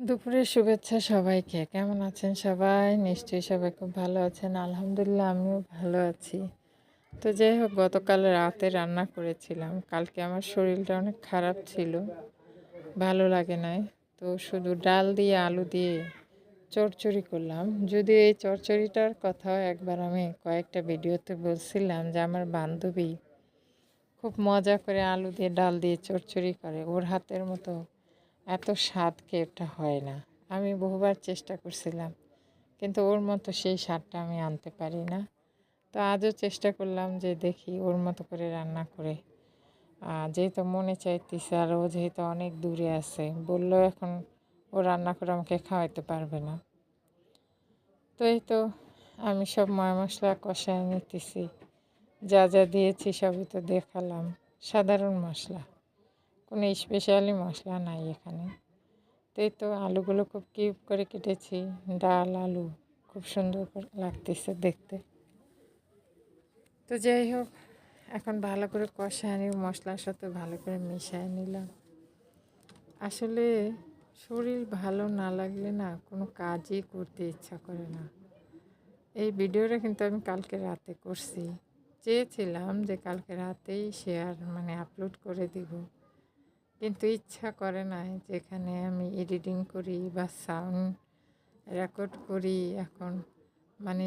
দুপুরের শুভেচ্ছা সবাইকে। কেমন আছেন সবাই? নিশ্চয়ই সবাই খুব ভালো আছেন। আলহামদুলিল্লাহ আমিও ভালো আছি। তো যাই হোক গতকাল রাতে রান্না করেছিলাম। কালকে আমার শরীরটা অনেক খারাপ ছিল। ভালো লাগে নাই। তো শুধু ডাল দিয়ে আলু দিয়ে চচ্চড়ি করলাম। যদিও এই চচ্চড়িটার কথাও একবার আমি কয়েকটা ভিডিওতে বলছিলাম যে আমার বান্ধবী খুব মজা করে আলু দিয়ে ডাল দিয়ে চচ্চড়ি করে। ওর হাতের মতো এত স্বাদ এটা হয় না। আমি বহুবার চেষ্টা করছিলাম কিন্তু ওর মতো সেই স্বাদটা আমি আনতে পারি না। তো আজও চেষ্টা করলাম যে দেখি ওর মতো করে রান্না করে যেহেতু মনে চাইতেছে আর ও যেহেতু অনেক দূরে আছে বললো এখন ও রান্না করে আমাকে খাওয়াইতে পারবে না। তো এই তো আমি সব ময় মশলা কষায় নিতেছি, যা যা দিয়েছি সবই তো দেখালাম। সাধারণ মশলা, কোনো স্পেশালি মশলা নাই এখানে। তো এই তো আলুগুলো খুব কিউব করে কেটেছি। ডাল আলু খুব সুন্দর করে লাগতেছে দেখতে। তো যাই হোক এখন ভালো করে কষায় নিয়ে মশলার সাথে ভালো করে মিশিয়ে নিলাম। আসলে শরীর ভালো না লাগলে না কোনো কাজই করতে ইচ্ছা করে না। এই ভিডিওটা কিন্তু আমি কালকে রাতে করছি। চেয়েছিলাম যে কালকে রাতেই শেয়ার আপলোড করে দিব, কিন্তু ইচ্ছা করে না যেখানে আমি এডিটিং করি বা সাউন্ড রেকর্ড করি। এখন মানে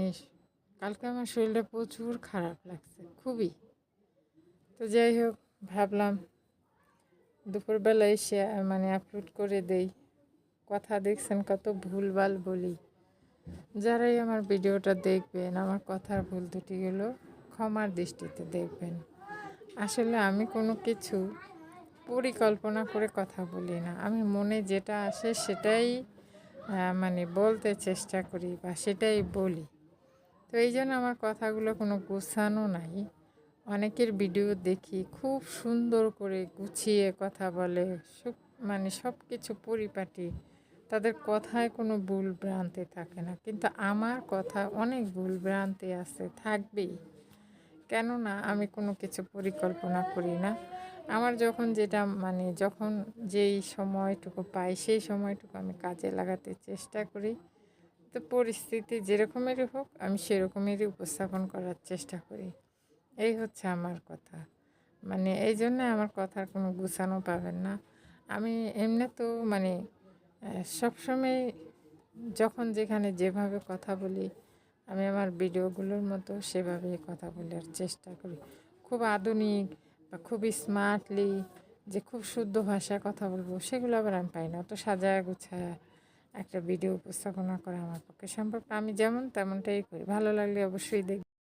কালকে আমার শরীরটা প্রচুর খারাপ লাগছে, খুবই। তো যাই হোক ভাবলাম দুপুরবেলায় এসে আপলোড করে দেই। কথা দেখছেন কত ভুলভাল বলি। যারাই আমার ভিডিওটা দেখবেন আমার কথার ভুল ত্রুটিগুলো ক্ষমার দৃষ্টিতে দেখবেন। আসলে আমি কোনো কিছু পরিকল্পনা করে কথা বলি না। আমি মনে যেটা আসে সেটাই বলতে চেষ্টা করি বা সেটাই বলি। তো এই জন্য আমার কথাগুলো কোনো গোছানো নাই। অনেকের ভিডিও দেখি খুব সুন্দর করে গুছিয়ে কথা বলে, সব কিছু পরিপাটি, তাদের কথায় কোনো ভুল ভ্রান্তি থাকে না। কিন্তু আমার কথা অনেক ভুল ভ্রান্তি আছে, থাকবেই। কেননা আমি কোনো কিছু পরিকল্পনা করি না। আমার যখন যেটা যখন যেই সময়টুকু পাই সেই সময়টুকু আমি কাজে লাগাতে চেষ্টা করি। তো পরিস্থিতি যেরকমেরই হোক আমি সেরকমেরই উপস্থাপন করার চেষ্টা করি। এই হচ্ছে আমার কথা। এই জন্যে আমার কথার কোনো গুছানো পাবেন না। আমি এমনি তো সবসময় যখন যেখানে যেভাবে কথা বলি আমি আমার ভিডিওগুলোর মতো সেভাবেই কথা বলার চেষ্টা করি। খুব আধুনিক বা খুবই স্মার্টলি যে খুব শুদ্ধ ভাষায় কথা বলবো সেগুলো আবার আমি পাই না। অত সাজায় গুছায় একটা ভিডিও উপস্থাপনা করা আমার পক্ষে সম্ভব। আমি যেমন তেমনটাই করি। ভালো লাগলে অবশ্যই দেখবেন।